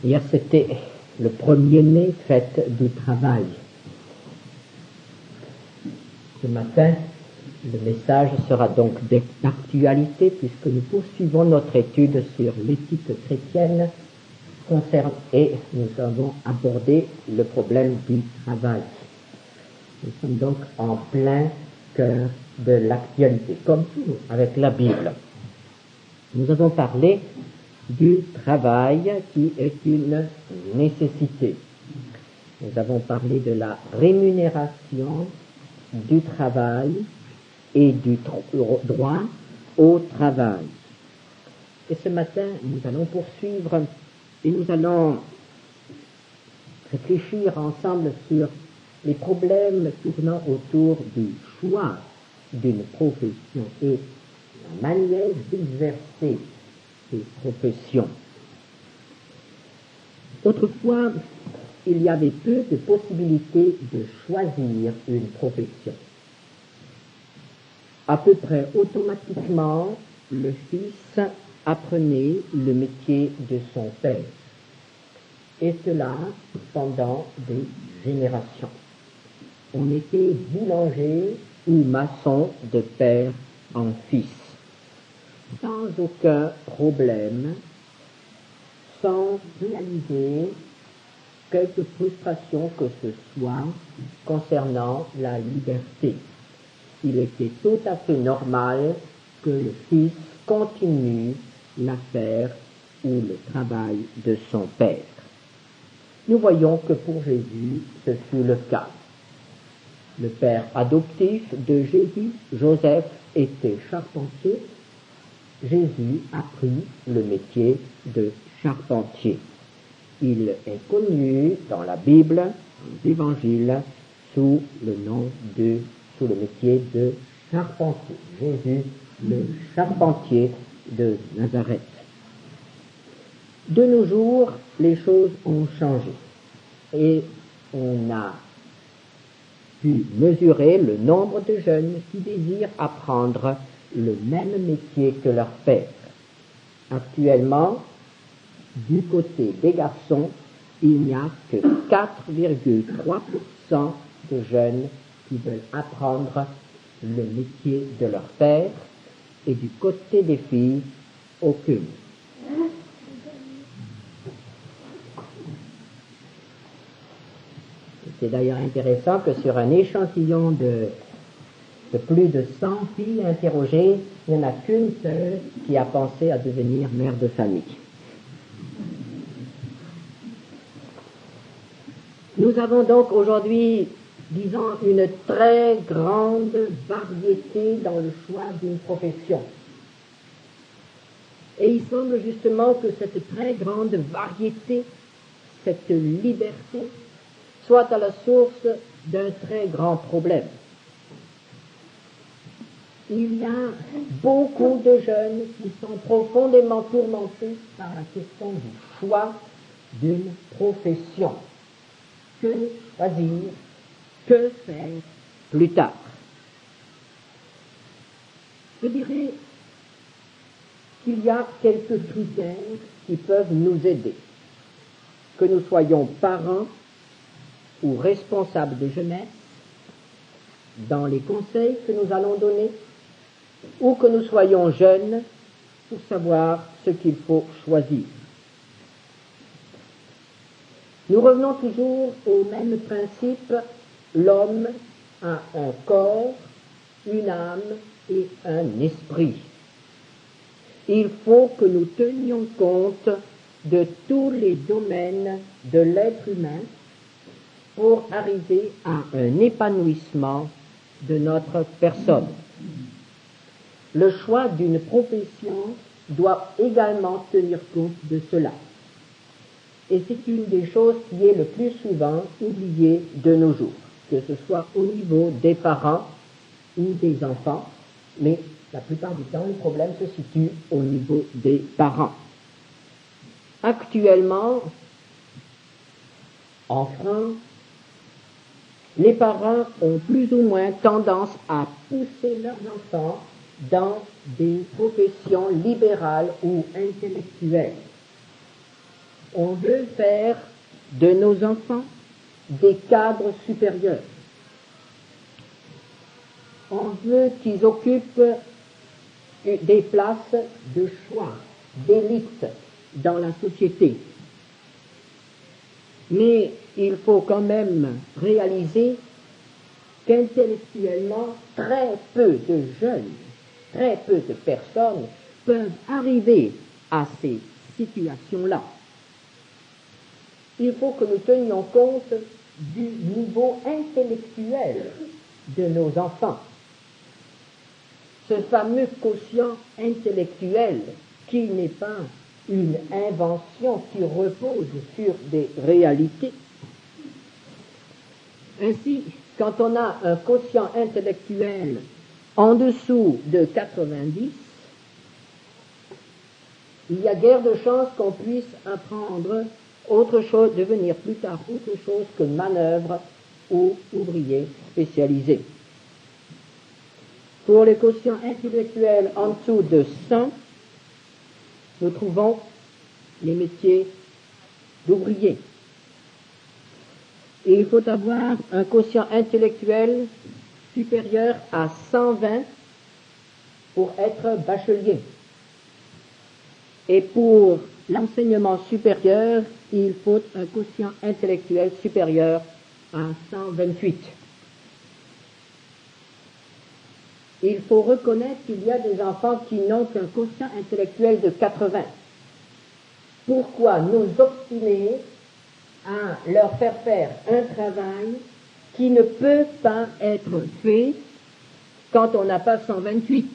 Hier, c'était le premier-né, fête du travail. Ce matin, le message sera donc d'actualité puisque nous poursuivons notre étude sur l'éthique chrétienne et nous avons abordé le problème du travail. Nous sommes donc en plein cœur de l'actualité, comme toujours avec la Bible. Nous avons parlé du travail qui est une nécessité. Nous avons parlé de la rémunération du travail et du droit au travail. Et ce matin, nous allons poursuivre et nous allons réfléchir ensemble sur les problèmes tournant autour du choix d'une profession et la manière d'exercer ces professions. Autrefois, il y avait peu de possibilités de choisir une profession. À peu près automatiquement, le fils apprenait le métier de son père. Et cela pendant des générations. On était boulanger ou maçon de père en fils, sans aucun problème, sans réaliser quelque frustration que ce soit concernant la liberté. Il était tout à fait normal que le fils continue l'affaire ou le travail de son père. Nous voyons que pour Jésus, ce fut le cas. Le père adoptif de Jésus, Joseph, était charpentier. Jésus apprit le métier de charpentier. Il est connu dans la Bible, dans l'Évangile, sous le métier de charpentier. Jésus, le charpentier de Nazareth. De nos jours, les choses ont changé et on a pu mesurer le nombre de jeunes qui désirent apprendre le même métier que leur père. Actuellement, du côté des garçons, il n'y a que 4,3% de jeunes qui veulent apprendre le métier de leur père et du côté des filles, aucune. C'est d'ailleurs intéressant que sur un échantillon de plus de 100 filles interrogées, il n'y en a qu'une seule qui a pensé à devenir mère de famille. Nous avons donc aujourd'hui, disons, une très grande variété dans le choix d'une profession. Et il semble justement que cette très grande variété, cette liberté, soit à la source d'un très grand problème. Il y a beaucoup de jeunes qui sont profondément tourmentés par la question du choix d'une profession. Que choisir? Que faire plus tard? Je dirais qu'il y a quelques critères qui peuvent nous aider. Que nous soyons parents ou responsables de jeunesse, dans les conseils que nous allons donner, ou que nous soyons jeunes pour savoir ce qu'il faut choisir. Nous revenons toujours au même principe, l'homme a un corps, une âme et un esprit. Il faut que nous tenions compte de tous les domaines de l'être humain pour arriver à un épanouissement de notre personne. Le choix d'une profession doit également tenir compte de cela. Et c'est une des choses qui est le plus souvent oubliée de nos jours, que ce soit au niveau des parents ou des enfants, mais la plupart du temps, le problème se situe au niveau des parents. Actuellement, en France, les parents ont plus ou moins tendance à pousser leurs enfants dans des professions libérales ou intellectuelles. On veut faire de nos enfants des cadres supérieurs. On veut qu'ils occupent des places de choix, d'élite dans la société. Mais il faut quand même réaliser qu'intellectuellement, très peu de jeunes, très peu de personnes peuvent arriver à ces situations-là. Il faut que nous tenions compte du niveau intellectuel de nos enfants. Ce fameux quotient intellectuel qui n'est pas une invention qui repose sur des réalités. Ainsi, quand on a un quotient intellectuel en dessous de 90, il y a guère de chance qu'on puisse apprendre autre chose, devenir plus tard autre chose que manœuvre ou ouvrier spécialisé. Pour les quotients intellectuels en dessous de 100, nous trouvons les métiers d'ouvriers. Et il faut avoir un quotient intellectuel supérieur à 120 pour être bachelier. Et pour l'enseignement supérieur, il faut un quotient intellectuel supérieur à 128. Il faut reconnaître qu'il y a des enfants qui n'ont qu'un quotient intellectuel de 80. Pourquoi nous obstiner à leur faire un travail qui ne peut pas être fait quand on n'a pas 128?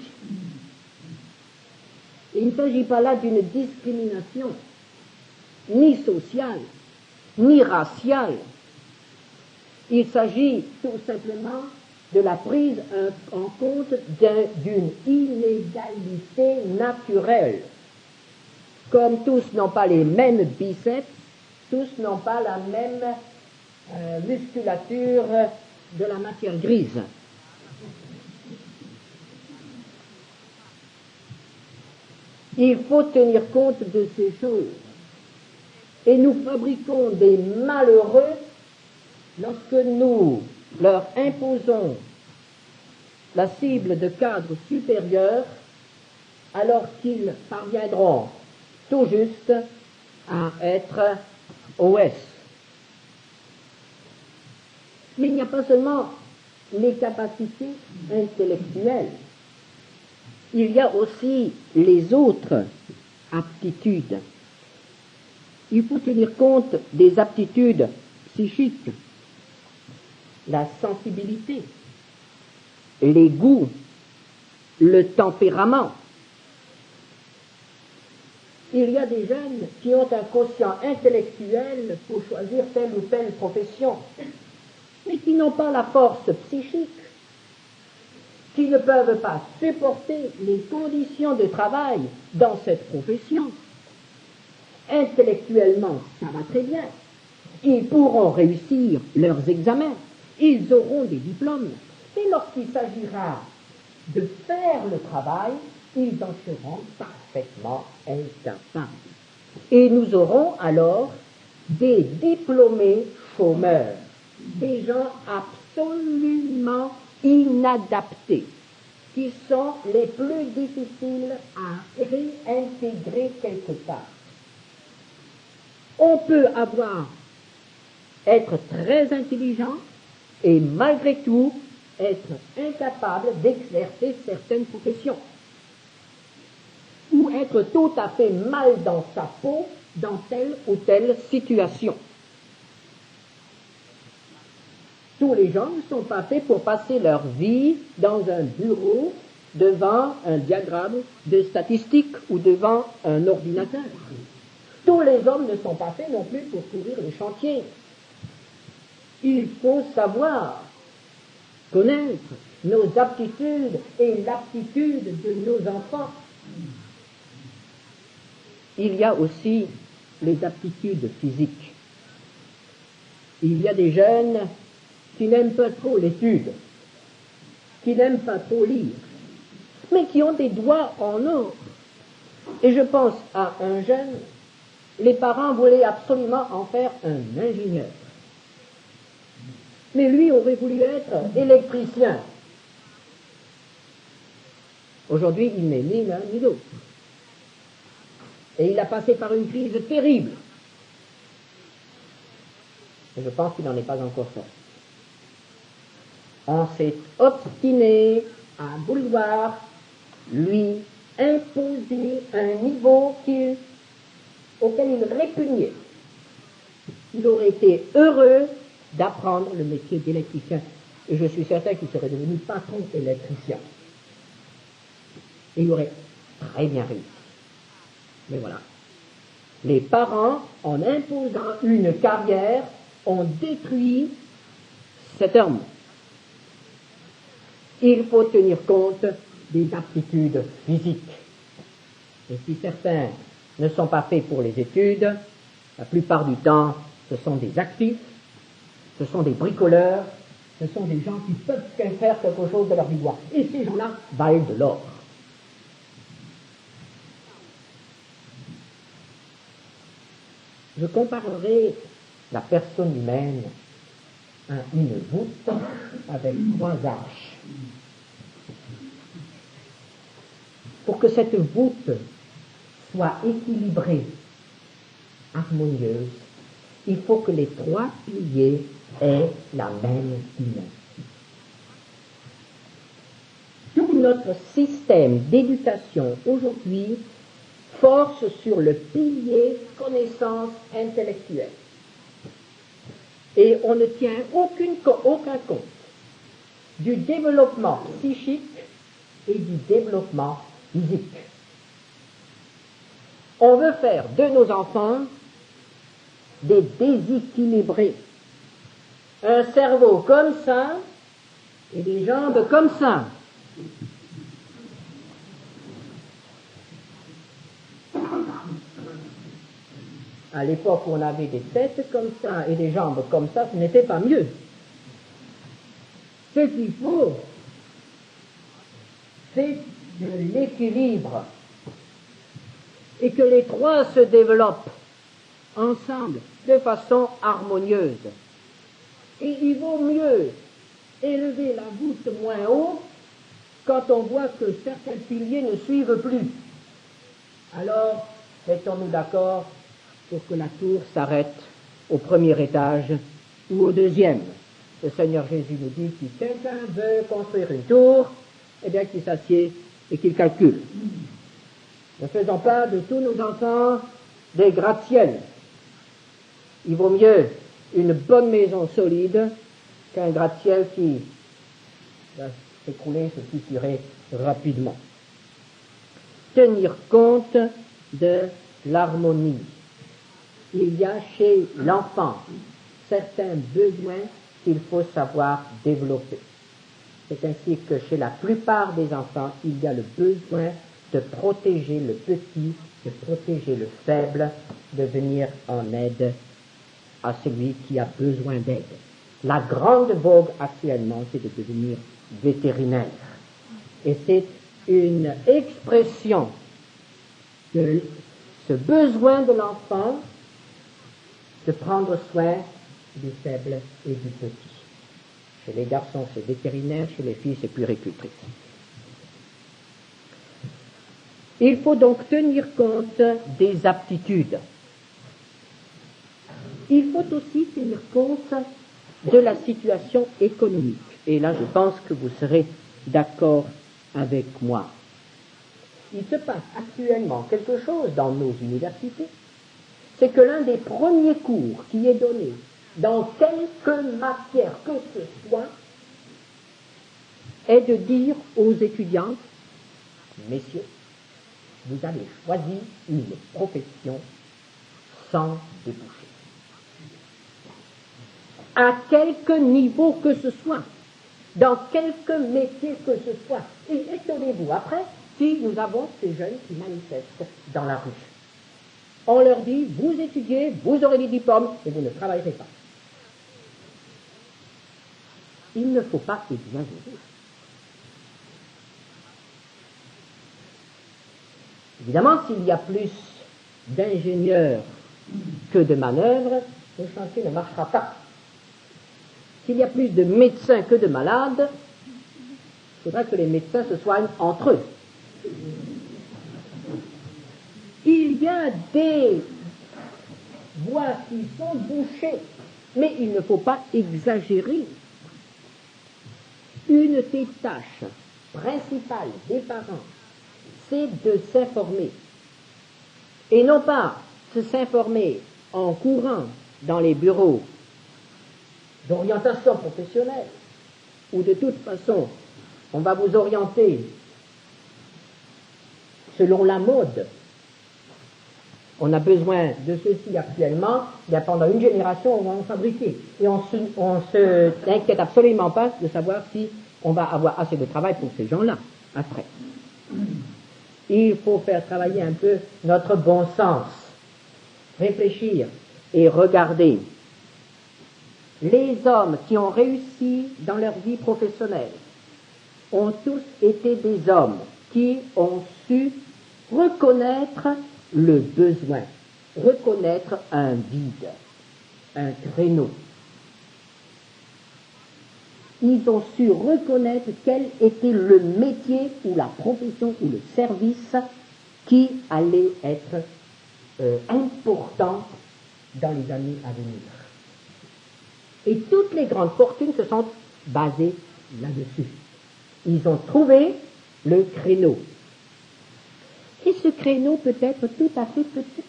Il ne s'agit pas là d'une discrimination, ni sociale, ni raciale. Il s'agit tout simplement de la prise en compte d'une inégalité naturelle. Comme tous n'ont pas les mêmes biceps, tous n'ont pas la même musculature de la matière grise. Il faut tenir compte de ces choses. Et nous fabriquons des malheureux lorsque nous leur imposons la cible de cadre supérieur alors qu'ils parviendront tout juste à être OS. Mais il n'y a pas seulement les capacités intellectuelles, il y a aussi les autres aptitudes. Il faut tenir compte des aptitudes psychiques, la sensibilité, les goûts, le tempérament. Il y a des jeunes qui ont un quotient intellectuel pour choisir telle ou telle profession, mais qui n'ont pas la force psychique, qui ne peuvent pas supporter les conditions de travail dans cette profession. Intellectuellement, ça va très bien. Ils pourront réussir leurs examens, ils auront des diplômes, mais lorsqu'il s'agira de faire le travail, ils en seront parfaitement incapables. Et nous aurons alors des diplômés chômeurs, des gens absolument inadaptés, qui sont les plus difficiles à réintégrer quelque part. On peut être très intelligent et malgré tout être incapable d'exercer certaines professions, ou être tout à fait mal dans sa peau dans telle ou telle situation. Tous les gens ne sont pas faits pour passer leur vie dans un bureau devant un diagramme de statistiques ou devant un ordinateur. Tous les hommes ne sont pas faits non plus pour courir les chantiers. Il faut savoir connaître nos aptitudes et l'aptitude de nos enfants. Il y a aussi les aptitudes physiques. Il y a des jeunes qui n'aiment pas trop l'étude, qui n'aiment pas trop lire, mais qui ont des doigts en or. Et je pense à un jeune les parents voulaient absolument en faire un ingénieur. Mais lui aurait voulu être électricien. Aujourd'hui, il n'est ni l'un ni l'autre. Et il a passé par une crise terrible. Et je pense qu'il n'en est pas encore sorti. On s'est obstiné à vouloir lui imposer un niveau auquel il répugnait. Il aurait été heureux d'apprendre le métier d'électricien. Et je suis certain qu'il serait devenu patron électricien. Et il aurait très bien réussi. Mais voilà. Les parents, en imposant une carrière, ont détruit cet homme. Il faut tenir compte des aptitudes physiques. Et si certains ne sont pas faits pour les études, la plupart du temps, ce sont des actifs, ce sont des bricoleurs, ce sont des gens qui peuvent faire quelque chose de leur vie. Et ces gens-là valent de l'or. Je comparerai la personne humaine à une voûte avec 3 arches. Pour que cette voûte soit équilibrée, harmonieuse, il faut que les 3 piliers aient la même dimension. Tout notre système d'éducation aujourd'hui force sur le pilier connaissance intellectuelle. Et on ne tient aucun compte du développement psychique et du développement physique. On veut faire de nos enfants des déséquilibrés. Un cerveau comme ça et des jambes comme ça. À l'époque où on avait des têtes comme ça et des jambes comme ça, ce n'était pas mieux. Ce qu'il faut, c'est de l'équilibre. Et que les 3 se développent ensemble de façon harmonieuse. Et il vaut mieux élever la voûte moins haut quand on voit que certains piliers ne suivent plus. Alors, mettons-nous d'accord pour que la tour s'arrête au 1er étage ou au 2e. Le Seigneur Jésus nous dit, si quelqu'un veut construire une tour, eh bien qu'il s'assied et qu'il calcule. Ne faisons pas de tous nos enfants des gratte-ciel. Il vaut mieux une bonne maison solide qu'un gratte-ciel qui va s'écrouler, se fissurer rapidement. Tenir compte de l'harmonie. Il y a chez l'enfant certains besoins qu'il faut savoir développer. C'est ainsi que chez la plupart des enfants, il y a le besoin de protéger le petit, de protéger le faible, de venir en aide à celui qui a besoin d'aide. La grande vogue actuellement, c'est de devenir vétérinaire. Et c'est une expression de ce besoin de l'enfant de prendre soin du faible et du petit. Chez les garçons, c'est vétérinaire, chez les filles, c'est puéricultrice. Il faut donc tenir compte des aptitudes. Il faut aussi tenir compte de la situation économique. Et là, je pense que vous serez d'accord avec moi. Il se passe actuellement quelque chose dans nos universités, c'est que l'un des premiers cours qui est donné dans quelque matière que ce soit est de dire aux étudiants, messieurs, vous avez choisi une profession sans débouché. À quelque niveau que ce soit, dans quelque métier que ce soit. Et étonnez-vous après si nous avons ces jeunes qui manifestent dans la rue. On leur dit, vous étudiez, vous aurez des diplômes, et vous ne travaillerez pas. Il ne faut pas exagérer. Évidemment, s'il y a plus d'ingénieurs que de manœuvres, le chantier ne marchera pas. S'il y a plus de médecins que de malades, il faudra que les médecins se soignent entre eux. Il y a des voies qui sont bouchées, mais il ne faut pas exagérer. Une des tâches principales des parents, c'est de s'informer. Et non pas de s'informer en courant dans les bureaux d'orientation professionnelle, où de toute façon, on va vous orienter selon la mode. On a besoin de ceci actuellement, il y a pendant une génération, on va en fabriquer. Et on se inquiète absolument pas de savoir si on va avoir assez de travail pour ces gens-là, après. Il faut faire travailler un peu notre bon sens, réfléchir et regarder. Les hommes qui ont réussi dans leur vie professionnelle ont tous été des hommes qui ont su reconnaître le besoin, reconnaître un vide, un créneau. Ils ont su reconnaître quel était le métier ou la profession ou le service qui allait être important dans les années à venir. Et toutes les grandes fortunes se sont basées là-dessus. Ils ont trouvé le créneau. Et ce créneau peut être tout à fait petit.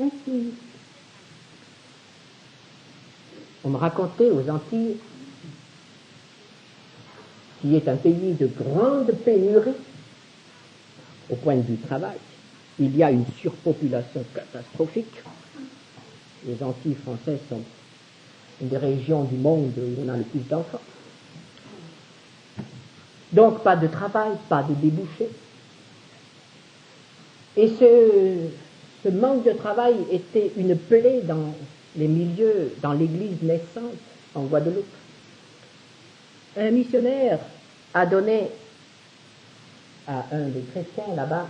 Ainsi. On me racontait aux Antilles, qui est un pays de grande pénurie au point de vue du travail, il y a une surpopulation catastrophique. Les Antilles françaises sont une des régions du monde où on a le plus d'enfants. Donc pas de travail, pas de débouchés. Et ce manque de travail était une plaie dans les milieux, dans l'église naissante en Guadeloupe. Un missionnaire a donné à un des chrétiens là-bas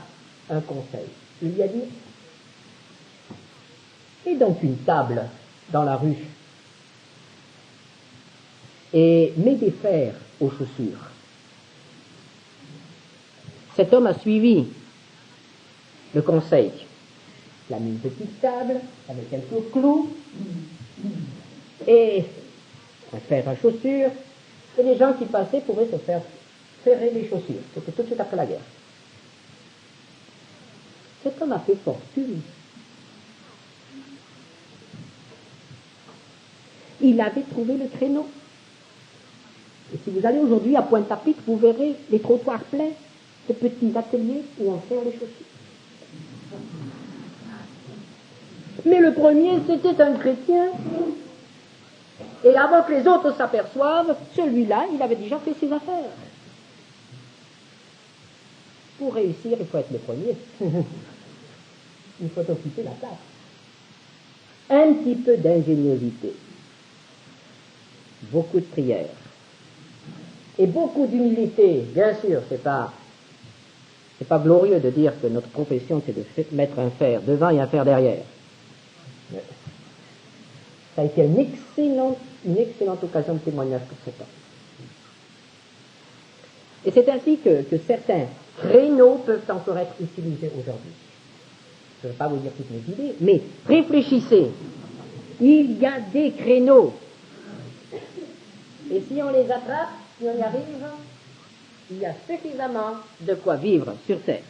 un conseil. Il lui a dit: fais donc une table dans la rue et mets des fers aux chaussures. Cet homme a suivi le conseil. Il a mis une petite table avec quelques clous et un fer à chaussures, et les gens qui passaient pouvaient se faire ferrer les chaussures. C'était tout de suite après la guerre. Cet homme a fait fortune. Il avait trouvé le créneau. Et si vous allez aujourd'hui à Pointe-à-Pitre, vous verrez les trottoirs pleins de petits ateliers où on fait les chaussures. Mais le premier, c'était un chrétien. Et avant que les autres s'aperçoivent, celui-là, il avait déjà fait ses affaires. Pour réussir, il faut être le premier. Il faut occuper la place. Un petit peu d'ingéniosité, beaucoup de prière et beaucoup d'humilité. Bien sûr, c'est pas glorieux de dire que notre profession, c'est de mettre un fer devant et un fer derrière. Ça a été une excellente occasion de témoignage pour cet homme. Et c'est ainsi que certains créneaux peuvent encore être utilisés aujourd'hui. Je ne vais pas vous dire toutes mes idées, mais réfléchissez. Il y a des créneaux. Et si on les attrape, si on y arrive, il y a suffisamment de quoi vivre sur Terre.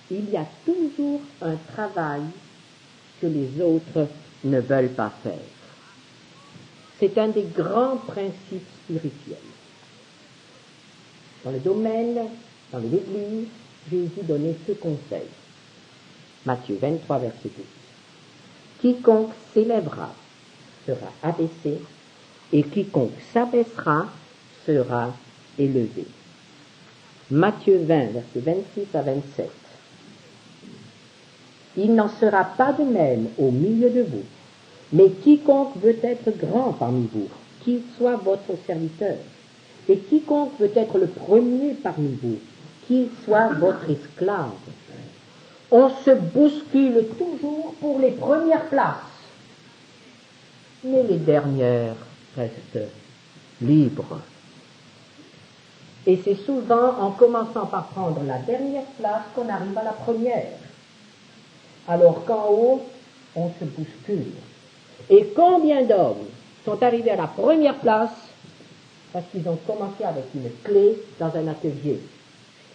Il y a toujours un travail que les autres ne veulent pas faire. C'est un des grands principes spirituels. Dans le domaine, dans l'Église, Jésus donnait ce conseil. Matthieu 23, verset 12. Quiconque s'élèvera sera abaissé, et quiconque s'abaissera sera élevé. Matthieu 20, verset 26 à 27. Il n'en sera pas de même au milieu de vous, mais quiconque veut être grand parmi vous, qu'il soit votre serviteur, et quiconque veut être le premier parmi vous, qu'il soit votre esclave, On se bouscule toujours pour les premières places, mais les dernières restent libres. Et c'est souvent en commençant par prendre la dernière place qu'on arrive à la première. Alors qu'en haut, on se bouscule. Et combien d'hommes sont arrivés à la première place parce qu'ils ont commencé avec une clé dans un atelier,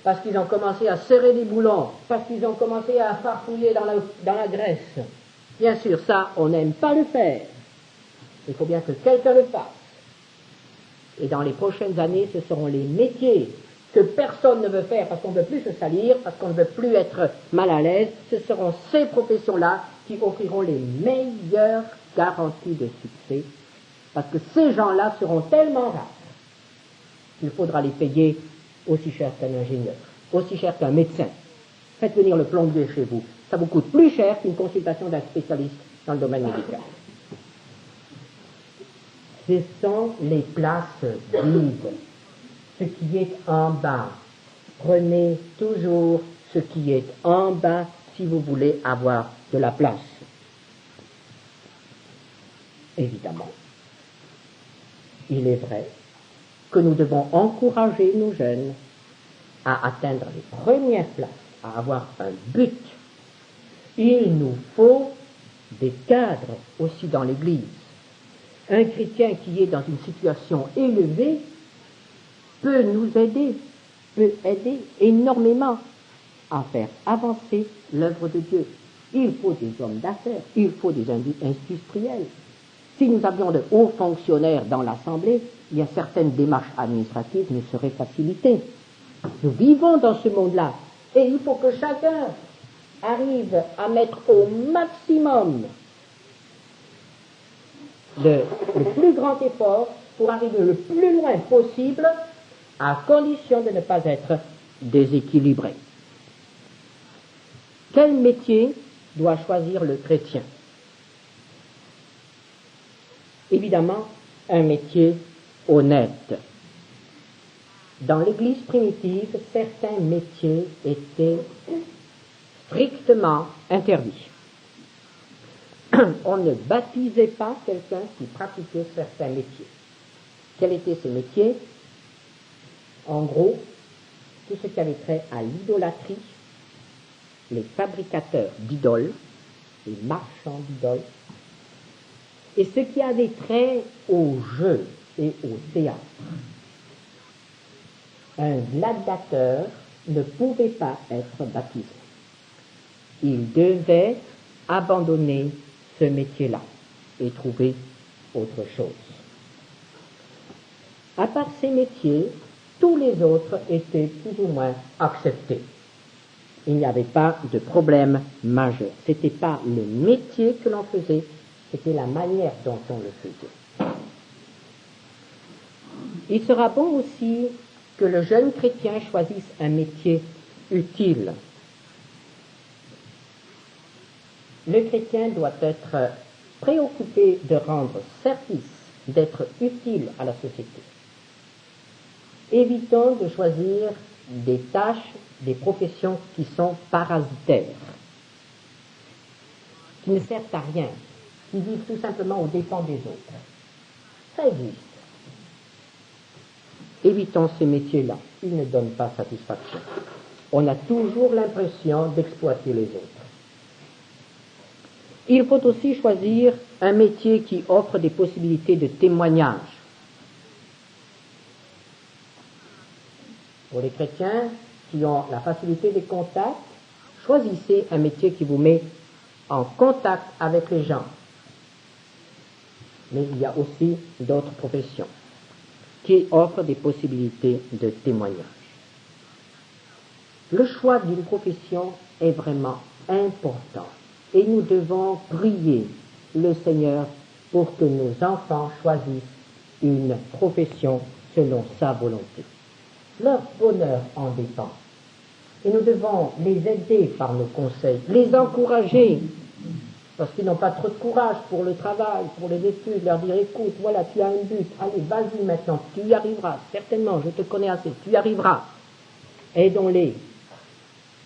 parce qu'ils ont commencé à serrer des boulons, parce qu'ils ont commencé à farfouiller dans la graisse. Bien sûr, ça, on n'aime pas le faire. Il faut bien que quelqu'un le fasse. Et dans les prochaines années, ce seront les métiers que personne ne veut faire parce qu'on ne veut plus se salir, parce qu'on ne veut plus être mal à l'aise. Ce seront ces professions-là qui offriront les meilleures garanties de succès, parce que ces gens-là seront tellement rares qu'il faudra les payer aussi cher qu'un ingénieur, aussi cher qu'un médecin. Faites venir le plombier chez vous. Ça vous coûte plus cher qu'une consultation d'un spécialiste dans le domaine médical. Ce sont les places vides, ce qui est en bas. Prenez toujours ce qui est en bas si vous voulez avoir de la place. Évidemment, il est vrai que nous devons encourager nos jeunes à atteindre les premières places, à avoir un but. Il nous faut des cadres aussi dans l'Église. Un chrétien qui est dans une situation élevée peut nous aider, peut aider énormément à faire avancer l'œuvre de Dieu. Il faut des hommes d'affaires, il faut des industriels. Si nous avions de hauts fonctionnaires dans l'Assemblée, il y a certaines démarches administratives nous seraient facilitées. Nous vivons dans ce monde-là et il faut que chacun arrive à mettre au maximum le plus grand effort pour arriver le plus loin possible, à condition de ne pas être déséquilibré. Quel métier doit choisir le chrétien? Évidemment, un métier honnête. Dans l'Église primitive, certains métiers étaient strictement interdits. On ne baptisait pas quelqu'un qui pratiquait certains métiers. Quels étaient ces métiers? En gros, tout ce qui avait trait à l'idolâtrie, les fabricateurs d'idoles, les marchands d'idoles, et ce qui avait trait au jeu et au théâtre. Un gladiateur ne pouvait pas être baptisé. Il devait abandonner ce métier-là et trouver autre chose. À part ces métiers, tous les autres étaient plus ou moins acceptés. Il n'y avait pas de problème majeur. Ce n'était pas le métier que l'on faisait, c'était la manière dont on le faisait. Il sera bon aussi que le jeune chrétien choisisse un métier utile. Le chrétien doit être préoccupé de rendre service, d'être utile à la société. Évitons de choisir des tâches, des professions qui sont parasitaires, qui ne servent à rien, qui vivent tout simplement aux dépens des autres. Ça existe. Évitons ces métiers-là. Ils ne donnent pas satisfaction. On a toujours l'impression d'exploiter les autres. Il faut aussi choisir un métier qui offre des possibilités de témoignage. Pour les chrétiens qui ont la facilité des contacts, choisissez un métier qui vous met en contact avec les gens. Mais il y a aussi d'autres professions qui offrent des possibilités de témoignage. Le choix d'une profession est vraiment important et nous devons prier le Seigneur pour que nos enfants choisissent une profession selon sa volonté. Leur bonheur en dépend. Et nous devons les aider par nos conseils, les encourager, parce qu'ils n'ont pas trop de courage pour le travail, pour les études, leur dire, écoute, voilà, tu as un but, allez, vas-y maintenant, tu y arriveras, certainement, je te connais assez, tu y arriveras. Aidons-les.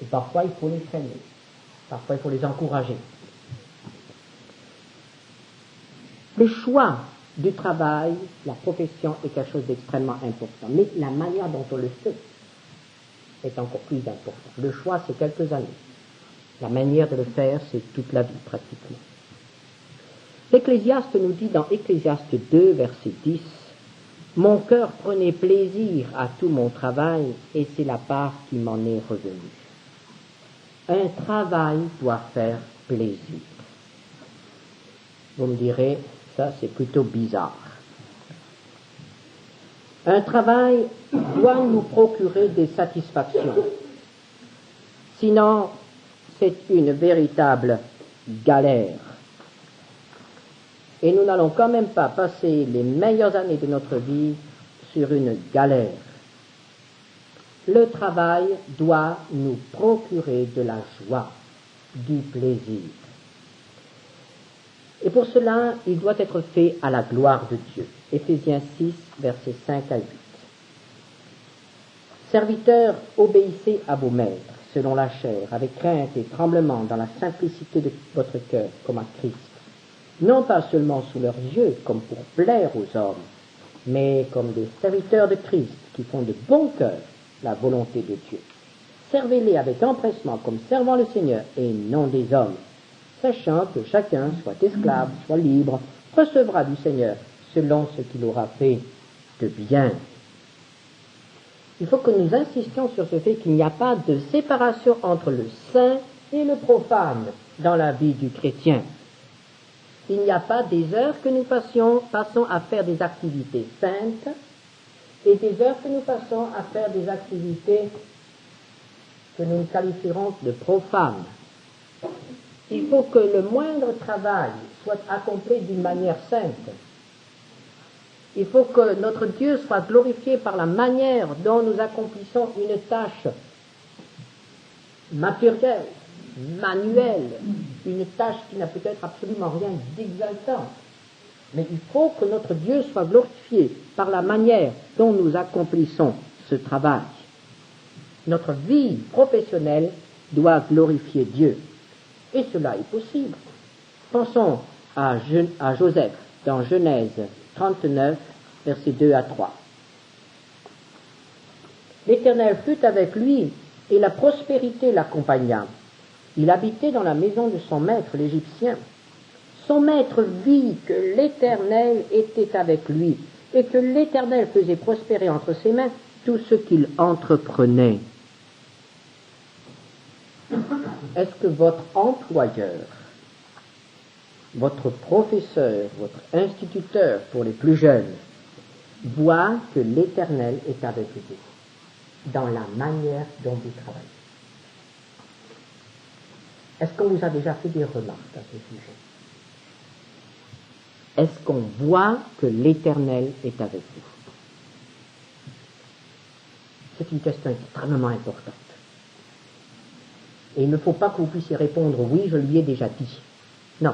Et parfois, il faut les freiner. Parfois, il faut les encourager. Le choix du travail, la profession est quelque chose d'extrêmement important. Mais la manière dont on le fait est encore plus important. Le choix, c'est quelques années. La manière de le faire, c'est toute la vie, pratiquement. L'Ecclésiaste nous dit dans Ecclésiaste 2, verset 10, « Mon cœur prenait plaisir à tout mon travail, et c'est la part qui m'en est revenue. » Un travail doit faire plaisir. Vous me direz, ça c'est plutôt bizarre. Un travail doit nous procurer des satisfactions. Sinon, c'est une véritable galère. Et nous n'allons quand même pas passer les meilleures années de notre vie sur une galère. Le travail doit nous procurer de la joie, du plaisir. Et pour cela, il doit être fait à la gloire de Dieu. Éphésiens 6, versets 5 à 8. Serviteurs, obéissez à vos maîtres, selon la chair, avec crainte et tremblement, dans la simplicité de votre cœur, comme à Christ. Non pas seulement sous leurs yeux, comme pour plaire aux hommes, mais comme des serviteurs de Christ, qui font de bon cœur la volonté de Dieu. Servez-les avec empressement, comme servant le Seigneur, et non des hommes, sachant que chacun, soit esclave, soit libre, recevra du Seigneur selon ce qu'il aura fait de bien. Il faut que nous insistions sur ce fait qu'il n'y a pas de séparation entre le saint et le profane dans la vie du chrétien. Il n'y a pas des heures que nous passons à faire des activités saintes et des heures que nous passons à faire des activités que nous qualifierons de profanes. Il faut que le moindre travail soit accompli d'une manière sainte. Il faut que notre Dieu soit glorifié par la manière dont nous accomplissons une tâche matérielle, manuelle, une tâche qui n'a peut-être absolument rien d'exaltant. Mais il faut que notre Dieu soit glorifié par la manière dont nous accomplissons ce travail. Notre vie professionnelle doit glorifier Dieu. Et cela est possible. Pensons à Joseph dans Genèse 39, versets 2 à 3. L'Éternel fut avec lui et la prospérité l'accompagna. Il habitait dans la maison de son maître, l'Égyptien. Son maître vit que l'Éternel était avec lui et que l'Éternel faisait prospérer entre ses mains tout ce qu'il entreprenait. Est-ce que votre employeur, votre professeur, votre instituteur pour les plus jeunes, voit que l'Éternel est avec vous dans la manière dont vous travaillez? Est-ce qu'on vous a déjà fait des remarques à ce sujet? Est-ce qu'on voit que l'Éternel est avec vous? C'est une question extrêmement importante. Et il ne faut pas que vous puissiez répondre « oui, je lui ai déjà dit ». Non.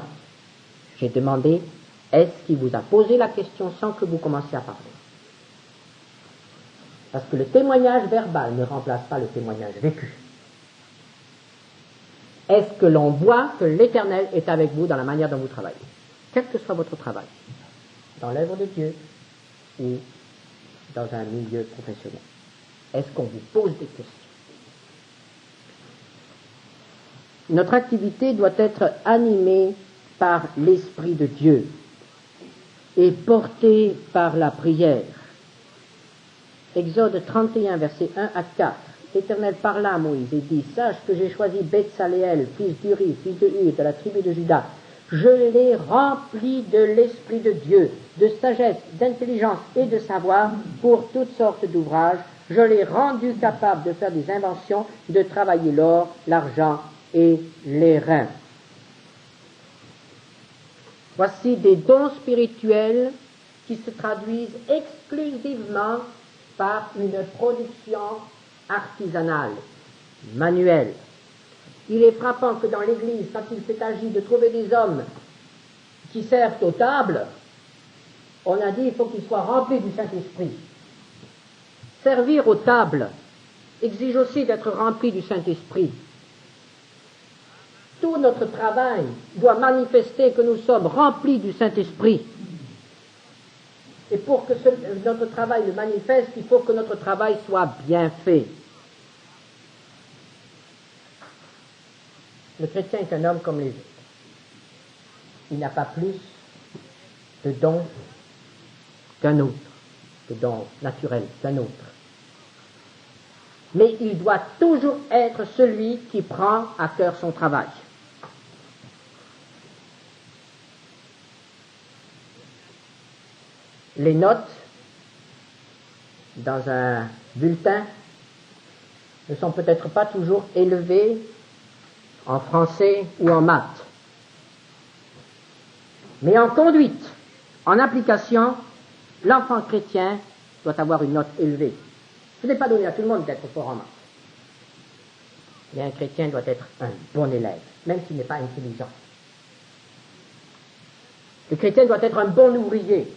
J'ai demandé « est-ce qu'il vous a posé la question sans que vous commenciez à parler ?» Parce que le témoignage verbal ne remplace pas le témoignage vécu. Est-ce que l'on voit que l'Éternel est avec vous dans la manière dont vous travaillez? Quel que soit votre travail, dans l'œuvre de Dieu ou dans un milieu professionnel. Est-ce qu'on vous pose des questions? Notre activité doit être animée par l'Esprit de Dieu et portée par la prière. Exode 31, versets 1 à 4. L'Éternel parla à Moïse et dit, « Sache que j'ai choisi Betsaléel, fils d'Uri, fils de Hur, de la tribu de Juda. Je l'ai rempli de l'Esprit de Dieu, de sagesse, d'intelligence et de savoir pour toutes sortes d'ouvrages. Je l'ai rendu capable de faire des inventions, de travailler l'or, l'argent et les reins. » Voici des dons spirituels qui se traduisent exclusivement par une production artisanale, manuelle. Il est frappant que dans l'Église, quand il s'est agi de trouver des hommes qui servent aux tables, on a dit qu'il faut qu'ils soient remplis du Saint-Esprit. Servir aux tables exige aussi d'être rempli du Saint-Esprit. tout notre travail doit manifester que nous sommes remplis du Saint-Esprit. Et pour que notre travail le manifeste, il faut que notre travail soit bien fait. Le chrétien est un homme comme les autres. Il n'a pas plus de dons qu'un autre, de dons naturels qu'un autre. Mais il doit toujours être celui qui prend à cœur son travail. Les notes dans un bulletin ne sont peut-être pas toujours élevées en français ou en maths. Mais en conduite, en application, l'enfant chrétien doit avoir une note élevée. Ce n'est pas donné à tout le monde d'être fort en maths. Mais un chrétien doit être un bon élève, même s'il n'est pas intelligent. Le chrétien doit être un bon ouvrier.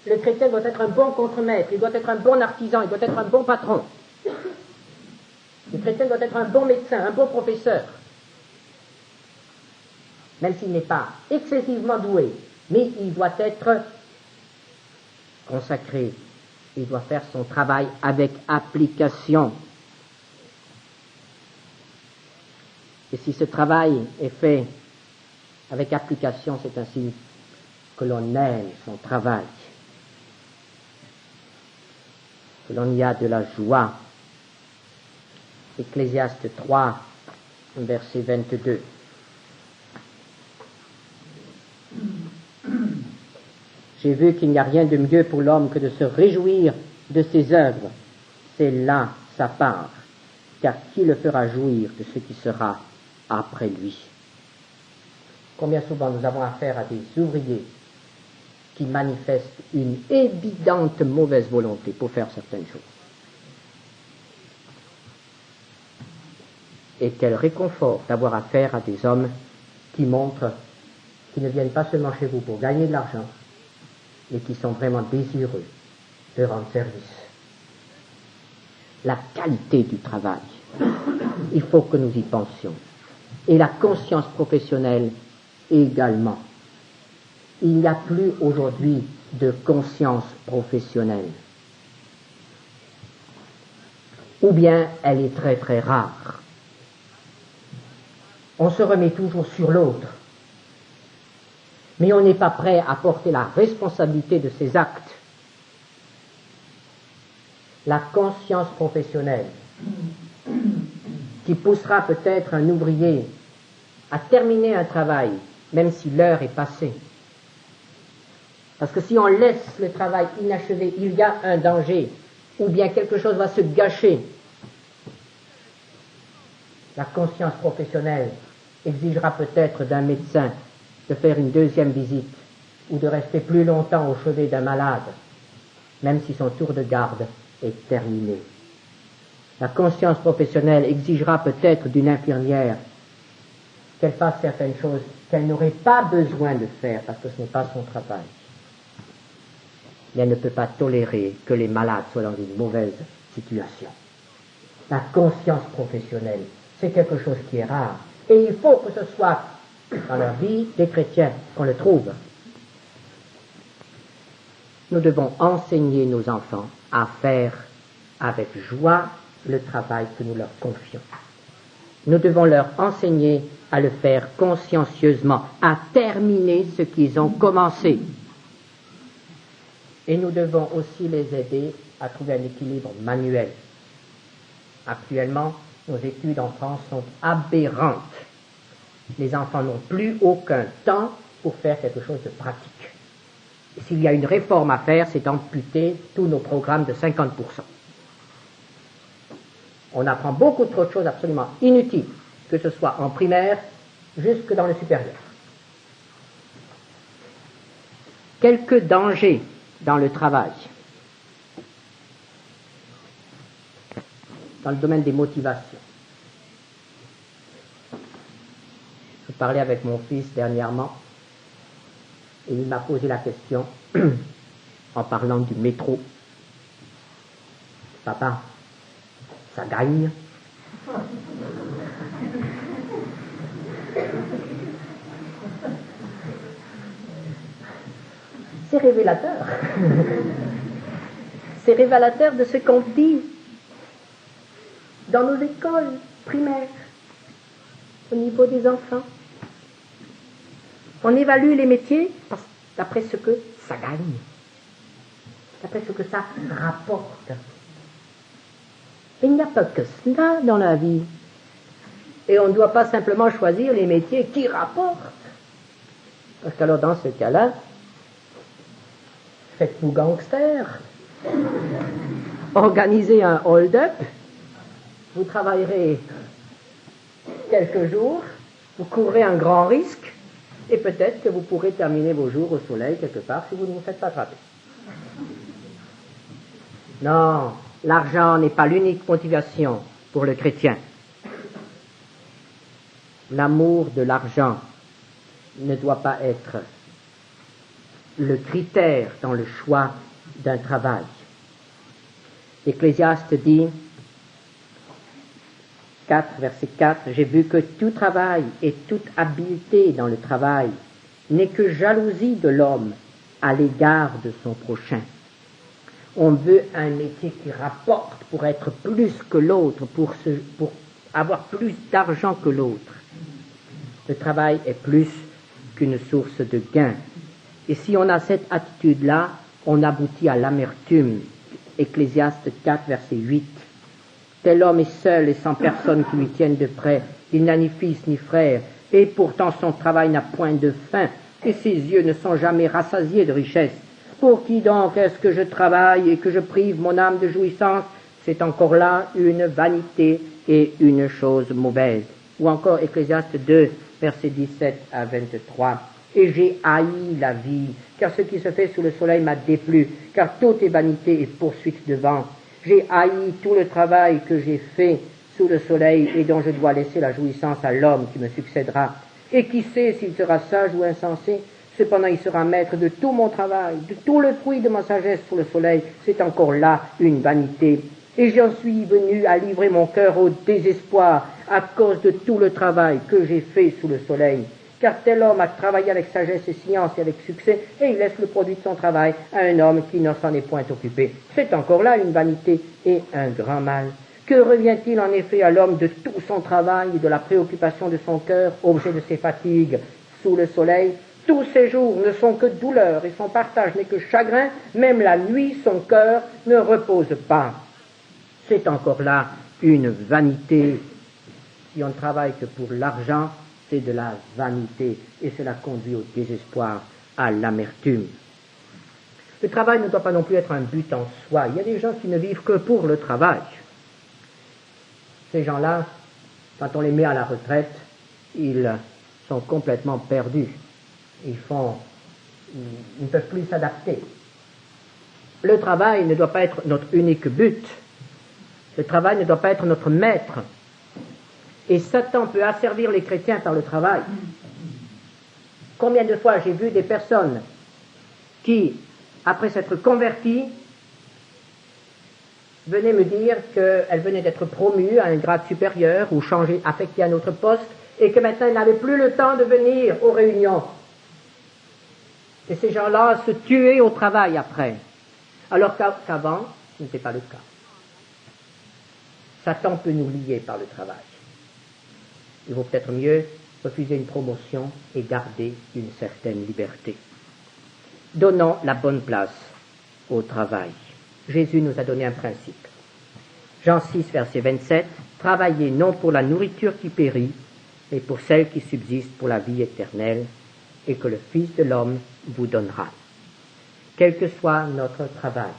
Le chrétien doit être un bon contremaître. Il doit être un bon artisan. Il doit être un bon patron. Le chrétien doit être un bon médecin, un bon professeur. Même s'il n'est pas excessivement doué, mais il doit être consacré. Il doit faire son travail avec application. Et si ce travail est fait avec application, c'est ainsi que l'on aime son travail, que l'on y a de la joie. Ecclésiaste 3, verset 22. J'ai vu qu'il n'y a rien de mieux pour l'homme que de se réjouir de ses œuvres. C'est là sa part, car qui le fera jouir de ce qui sera après lui? Combien souvent nous avons affaire à des ouvriers qui manifestent une évidente mauvaise volonté pour faire certaines choses. Et quel réconfort d'avoir affaire à des hommes qui montrent qu'ils ne viennent pas seulement chez vous pour gagner de l'argent, mais qui sont vraiment désireux de rendre service. La qualité du travail, il faut que nous y pensions. Et la conscience professionnelle également. Il n'y a plus aujourd'hui de conscience professionnelle. Ou bien elle est très très rare. On se remet toujours sur l'autre. Mais on n'est pas prêt à porter la responsabilité de ses actes. La conscience professionnelle qui poussera peut-être un ouvrier à terminer un travail, même si l'heure est passée. Parce que si on laisse le travail inachevé, il y a un danger, ou bien quelque chose va se gâcher. La conscience professionnelle exigera peut-être d'un médecin de faire une deuxième visite, ou de rester plus longtemps au chevet d'un malade, même si son tour de garde est terminé. La conscience professionnelle exigera peut-être d'une infirmière qu'elle fasse certaines choses qu'elle n'aurait pas besoin de faire parce que ce n'est pas son travail. Mais elle ne peut pas tolérer que les malades soient dans une mauvaise situation. La conscience professionnelle, c'est quelque chose qui est rare. Et il faut que ce soit dans la vie des chrétiens qu'on le trouve. Nous devons enseigner nos enfants à faire avec joie le travail que nous leur confions. Nous devons leur enseigner à le faire consciencieusement, à terminer ce qu'ils ont commencé. Et nous devons aussi les aider à trouver un équilibre manuel. Actuellement, nos études en France sont aberrantes. Les enfants n'ont plus aucun temps pour faire quelque chose de pratique. Et s'il y a une réforme à faire, c'est d'amputer tous nos programmes de 50%. On apprend beaucoup trop de choses absolument inutiles, que ce soit en primaire, jusque dans le supérieur. Quelques dangers dans le travail. Dans le domaine des motivations. Je parlais avec mon fils dernièrement et il m'a posé la question en parlant du métro. Papa, ça gagne? c'est révélateur. C'est révélateur de ce qu'on dit dans nos écoles primaires, au niveau des enfants. On évalue les métiers d'après ce que ça gagne, d'après ce que ça rapporte. Il n'y a pas que cela dans la vie. Et on ne doit pas simplement choisir les métiers qui rapportent. Parce qu'alors dans ce cas-là, faites-vous gangster, organisez un hold-up, vous travaillerez quelques jours, vous courrez un grand risque, et peut-être que vous pourrez terminer vos jours au soleil quelque part si vous ne vous faites pas attraper. Non, l'argent n'est pas l'unique motivation pour le chrétien. L'amour de l'argent ne doit pas être le critère dans le choix d'un travail. L'Ecclésiaste dit, 4, verset 4, « J'ai vu que tout travail et toute habileté dans le travail n'est que jalousie de l'homme à l'égard de son prochain. » On veut un métier qui rapporte pour être plus que l'autre, pour avoir plus d'argent que l'autre. Le travail est plus qu'une source de gain. Et si on a cette attitude-là, on aboutit à l'amertume. Ecclésiaste 4, verset 8. Tel homme est seul et sans personne qui lui tienne de près. Il n'a ni fils ni frère, et pourtant son travail n'a point de fin, et ses yeux ne sont jamais rassasiés de richesse. Pour qui donc est-ce que je travaille et que je prive mon âme de jouissance? C'est encore là une vanité et une chose mauvaise. Ou encore Ecclésiaste 2, versets 17 à 23. Et j'ai haï la vie, car ce qui se fait sous le soleil m'a déplu, car tout est vanité et poursuite de vent. J'ai haï tout le travail que j'ai fait sous le soleil et dont je dois laisser la jouissance à l'homme qui me succédera. Et qui sait s'il sera sage ou insensé? Cependant il sera maître de tout mon travail, de tout le fruit de ma sagesse sous le soleil. C'est encore là une vanité. Et j'en suis venu à livrer mon cœur au désespoir à cause de tout le travail que j'ai fait sous le soleil. Car tel homme a travaillé avec sagesse et science et avec succès, et il laisse le produit de son travail à un homme qui ne s'en est point occupé. C'est encore là une vanité et un grand mal. Que revient-il en effet à l'homme de tout son travail et de la préoccupation de son cœur, objet de ses fatigues sous le soleil? Tous ses jours ne sont que douleur, et son partage n'est que chagrin. Même la nuit, son cœur ne repose pas. C'est encore là une vanité. Si on ne travaille que pour l'argent, c'est de la vanité, et cela conduit au désespoir, à l'amertume. Le travail ne doit pas non plus être un but en soi. Il y a des gens qui ne vivent que pour le travail. Ces gens-là, quand on les met à la retraite, ils sont complètement perdus. Ils ne peuvent plus s'adapter. Le travail ne doit pas être notre unique but. Le travail ne doit pas être notre maître. Et Satan peut asservir les chrétiens par le travail. Combien de fois j'ai vu des personnes qui, après s'être converties, venaient me dire qu'elles venaient d'être promues à un grade supérieur ou affectées à un autre poste, et que maintenant elles n'avaient plus le temps de venir aux réunions. Et ces gens-là se tuaient au travail après. Alors qu'avant, ce n'était pas le cas. Satan peut nous lier par le travail. Il vaut peut-être mieux refuser une promotion et garder une certaine liberté. Donnons la bonne place au travail. Jésus nous a donné un principe. Jean 6, verset 27, « Travaillez non pour la nourriture qui périt, mais pour celle qui subsiste pour la vie éternelle, et que le Fils de l'homme vous donnera. » Quel que soit notre travail,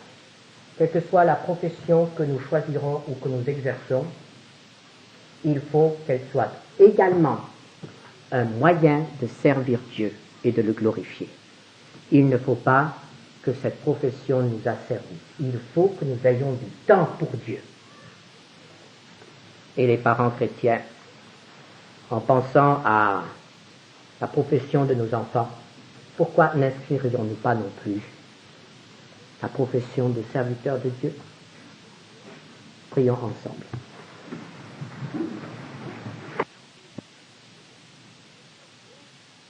quelle que soit la profession que nous choisirons ou que nous exerçons, il faut qu'elle soit également un moyen de servir Dieu et de le glorifier. Il ne faut pas que cette profession nous asservisse. Il faut que nous ayons du temps pour Dieu. Et les parents chrétiens, en pensant à la profession de nos enfants, pourquoi n'inscririons-nous pas non plus la profession de serviteur de Dieu? Prions ensemble.